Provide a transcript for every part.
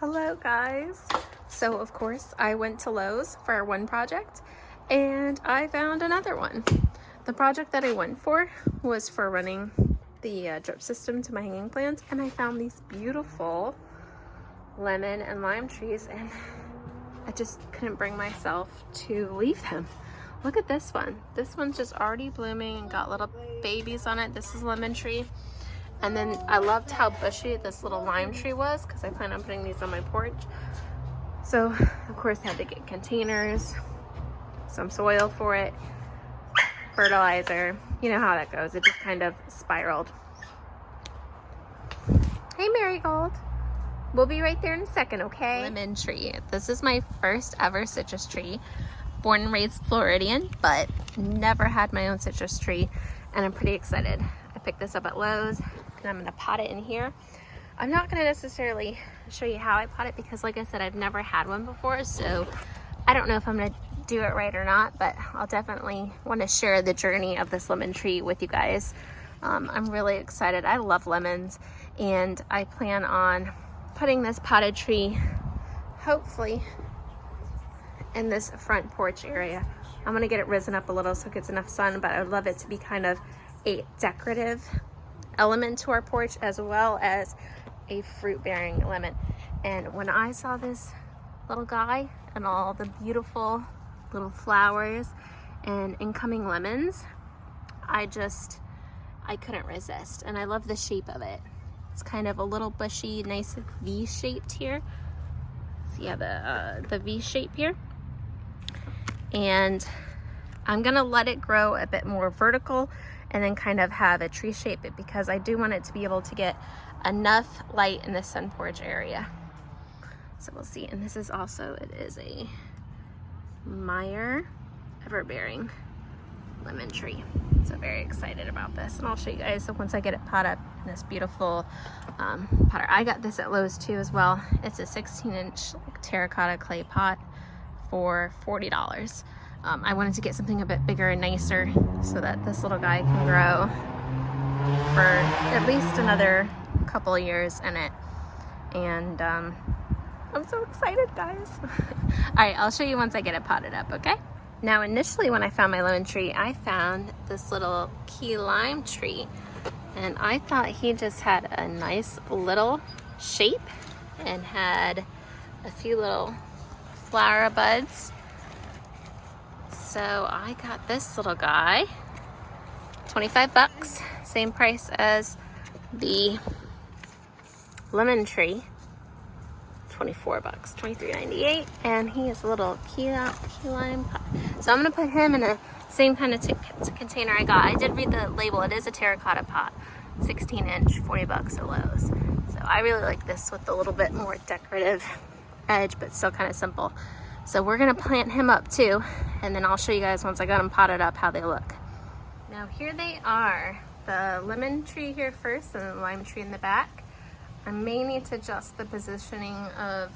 Hello guys. So of course I went to Lowe's for one project and I found another one. The project that I went for was for running the drip system to my hanging plants, and I found these beautiful lemon and lime trees and I just couldn't bring myself to leave them. Look at this one. This one's just already blooming and got little babies on it. This is lemon tree. And then I loved how bushy this little lime tree was because I plan on putting these on my porch. So of course I had to get containers, some soil for it, fertilizer. You know how that goes. It just kind of spiraled. Hey Marigold. We'll be right there in a second, okay? Lemon tree. This is my first ever citrus tree. Born and raised Floridian, but never had my own citrus tree, and I'm pretty excited. I picked this up at Lowe's and I'm gonna pot it in here. I'm not gonna necessarily show you how I pot it because like I said, I've never had one before, so I don't know if I'm gonna do it right or not, but I'll definitely wanna share the journey of this lemon tree with you guys. I'm really excited. I love lemons, and I plan on putting this potted tree hopefully in this front porch area. I'm gonna get it risen up a little so it gets enough sun, but I would love it to be kind of a decorative element to our porch as well as a fruit-bearing lemon. And when I saw this little guy and all the beautiful little flowers and incoming lemons, I couldn't resist. And I love the shape of it. It's kind of a little bushy, nice V-shaped here. So yeah, the V shape here. And I'm gonna let it grow a bit more vertical and then kind of have a tree shape because I do want it to be able to get enough light in the sun porch area. So we'll see. And this is also, it is a Meyer everbearing lemon tree. So very excited about this, and I'll show you guys once I get it pot up in this beautiful potter. I got this at Lowe's too as well. It's a 16-inch terracotta clay pot for $40. I wanted to get something a bit bigger and nicer so that this little guy can grow for at least another couple of years in it. And I'm so excited, guys. All right, I'll show you once I get it potted up, okay? Now, initially when I found my lemon tree, I found this little key lime tree, and I thought he just had a nice little shape and had a few little flower buds. So I got this little guy, 25 bucks, same price as the lemon tree, 24 bucks, $23.98, and he is a little key lime pot. So I'm gonna put him in a same kind of container I got. I did read the label. It is a terracotta pot, 16-inch, 40 bucks at Lowe's. So I really like this with a little bit more decorative edge, but still kind of simple. So we're gonna plant him up too, and then I'll show you guys once I got him potted up how they look. Now here they are, the lemon tree here first and the lime tree in the back. I may need to adjust the positioning of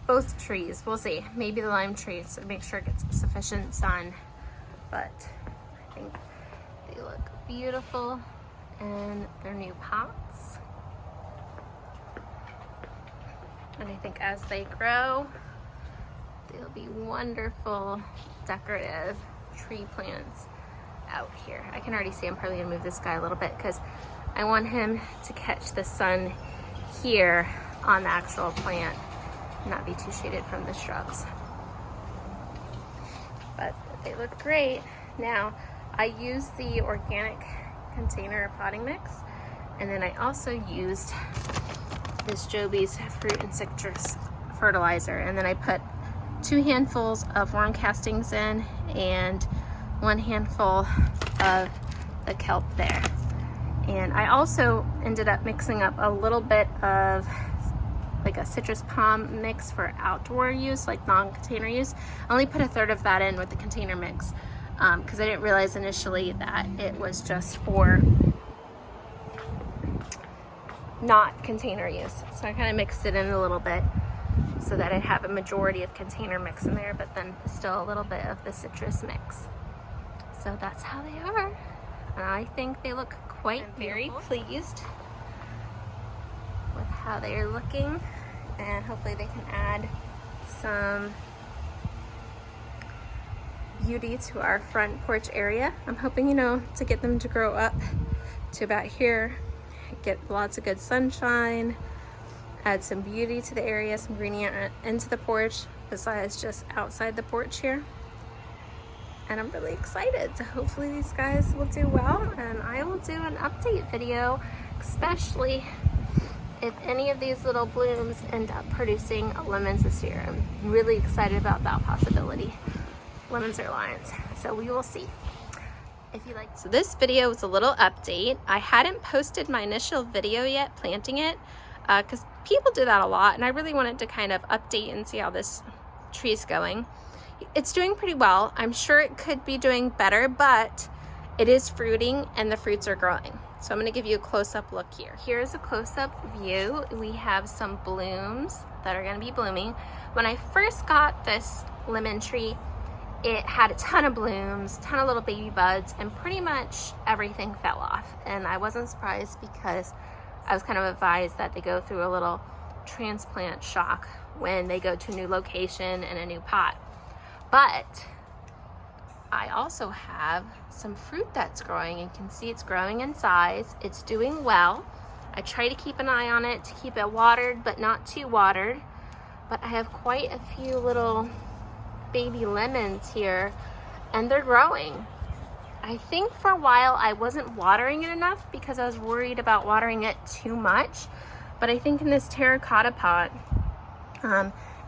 both trees. We'll see. Maybe the lime tree to make sure it gets sufficient sun. But I think they look beautiful in their new pots. And I think as they grow, they'll be wonderful decorative tree plants out here. I can already see I'm probably gonna move this guy a little bit because I want him to catch the sun here on the actual plant, not be too shaded from the shrubs. But they look great. Now, I used the organic container potting mix, and then I also used this Joby's fruit and citrus fertilizer, and then I put 2 handfuls of worm castings in and 1 handful of the kelp there. And I also ended up mixing up a little bit of like a citrus palm mix for outdoor use, like non-container use. I only put 1/3 of that in with the container mix because I didn't realize initially that it was just for not container use. So I kind of mixed it in a little bit so that I'd have a majority of container mix in there, but then still a little bit of the citrus mix. So that's how they are. And I think they look quite very pleased with how they are looking. and hopefully they can add some beauty to our front porch area. I'm hoping, you know, to get them to grow up to about here, get lots of good sunshine, add some beauty to the area, some greenery into the porch besides just outside the porch here. And I'm really excited. So hopefully these guys will do well, and I will do an update video, especially if any of these little blooms end up producing lemons this year. I'm really excited about that possibility. Lemons or limes. So we will see. If you like. So this video was a little update. I hadn't posted my initial video yet planting it because people do that a lot, and I really wanted to kind of update and see how this tree is going. It's doing pretty well. I'm sure it could be doing better, but it is fruiting and the fruits are growing. So I'm going to give you a close-up look here. Here's a close-up view. We have some blooms that are going to be blooming. When I first got this lemon tree, it had a ton of blooms, ton of little baby buds, and pretty much everything fell off. And I wasn't surprised because I was kind of advised that they go through a little transplant shock when they go to a new location and a new pot. But I also have some fruit that's growing. You can see it's growing in size. It's doing well. I try to keep an eye on it to keep it watered, but not too watered. But I have quite a few little baby lemons here, and they're growing. I think for a while I wasn't watering it enough because I was worried about watering it too much. But I think in this terracotta pot,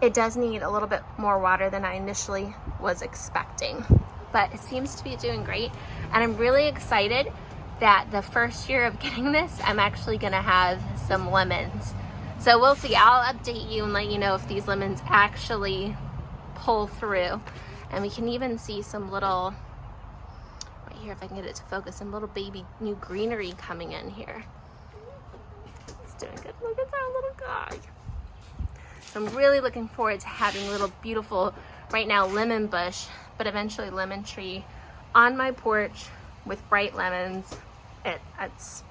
it does need a little bit more water than I initially was expecting. But it seems to be doing great, and I'm really excited that the first year of getting this, I'm actually gonna have some lemons. So we'll see. I'll update you and let you know if these lemons actually pull through. And we can even see some little, right here if I can get it to focus, some little baby new greenery coming in here. It's doing good. Look at that little guy. So I'm really looking forward to having a little beautiful, right now, lemon bush, but eventually lemon tree on my porch with bright lemons. It's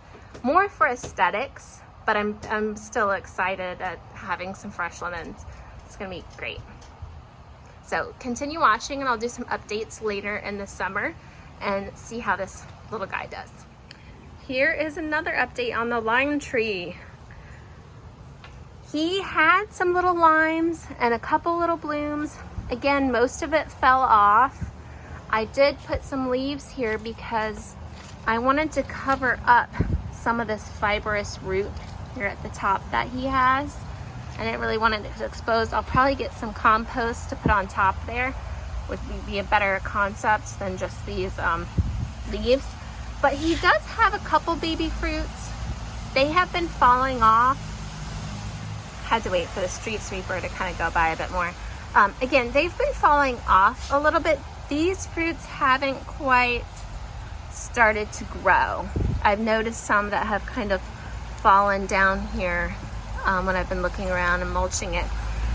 more for aesthetics, but I'm still excited at having some fresh lemons. It's gonna be great. So continue watching, and I'll do some updates later in the summer and see how this little guy does. Here is another update on the lime tree. He had some little limes and a couple little blooms. Again, most of it fell off. I did put some leaves here because I wanted to cover up some of this fibrous root here at the top that he has. I didn't really want it exposed. I'll probably get some compost to put on top there, would be a better concept than just these leaves. But he does have a couple baby fruits. They have been falling off. Had to wait for the street sweeper to kind of go by a bit more. Again, they've been falling off a little bit. These fruits haven't quite started to grow. I've noticed some that have kind of fallen down here when I've been looking around and mulching it.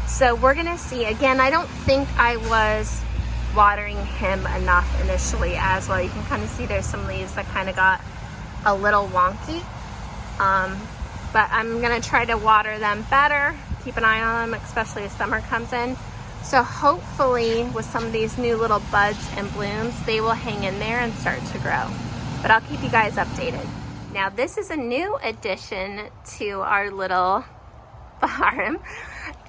So we're gonna see. Again, I don't think I was watering him enough initially as well. You can kind of see there's some leaves that kind of got a little wonky. But I'm gonna try to water them better, keep an eye on them, especially as summer comes in. So hopefully with some of these new little buds and blooms, they will hang in there and start to grow. But I'll keep you guys updated. Now this is a new addition to our little farm,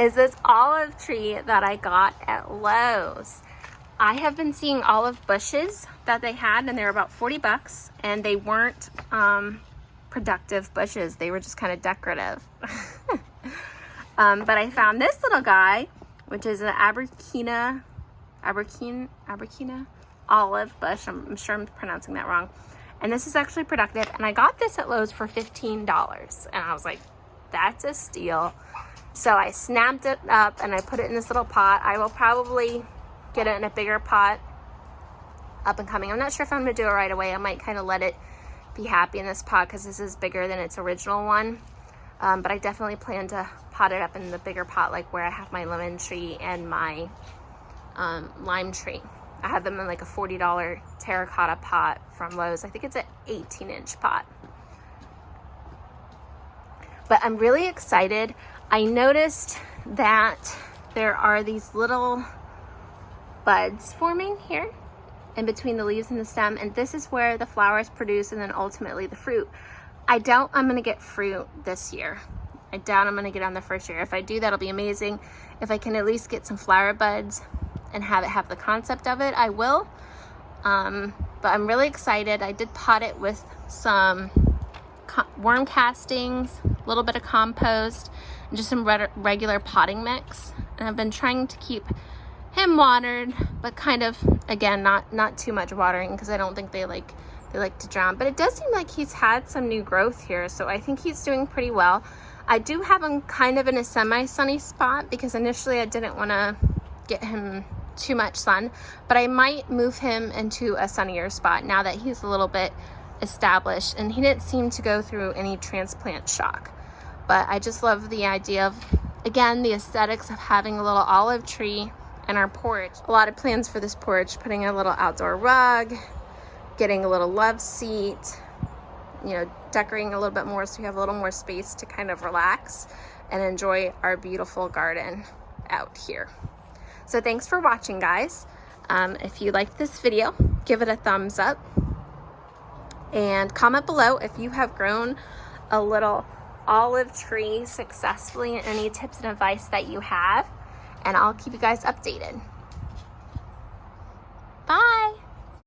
is this olive tree that I got at Lowe's. I have been seeing olive bushes that they had, and they were about 40 bucks, and they weren't productive bushes. They were just kind of decorative. But I found this little guy, which is an Abequina olive bush. I'm sure I'm pronouncing that wrong. And this is actually productive. And I got this at Lowe's for $15. And I was like, that's a steal. So I snapped it up and I put it in this little pot. I will probably get it in a bigger pot up and coming. I'm not sure if I'm gonna do it right away. I might kind of let it be happy in this pot because this is bigger than its original one. But I definitely plan to pot it up in the bigger pot, like where I have my lemon tree and my lime tree. I have them in like a $40 terracotta pot from Lowe's. I think it's an 18-inch pot. But I'm really excited. I noticed that there are these little buds forming here in between the leaves and the stem, and this is where the flowers produce and then ultimately the fruit. I doubt I'm gonna get fruit this year. I doubt I'm gonna get on the first year. If I do, that'll be amazing. If I can at least get some flower buds and have it have the concept of it, I will. But I'm really excited. I did pot it with some worm castings, a little bit of compost, and just some regular potting mix. And I've been trying to keep him watered, but kind of, again, not too much watering because I don't think they like to drown. But it does seem like he's had some new growth here, so I think he's doing pretty well. I do have him kind of in a semi-sunny spot because initially I didn't want to get him too much sun, but I might move him into a sunnier spot now that he's a little bit established, and he didn't seem to go through any transplant shock. But I just love the idea of, again, the aesthetics of having a little olive tree in our porch. A lot of plans for this porch, putting a little outdoor rug, getting a little love seat, you know, decorating a little bit more so we have a little more space to kind of relax and enjoy our beautiful garden out here. So thanks for watching, guys. If you liked this video, give it a thumbs up and comment below if you have grown a little olive tree successfully and any tips and advice that you have, and I'll keep you guys updated.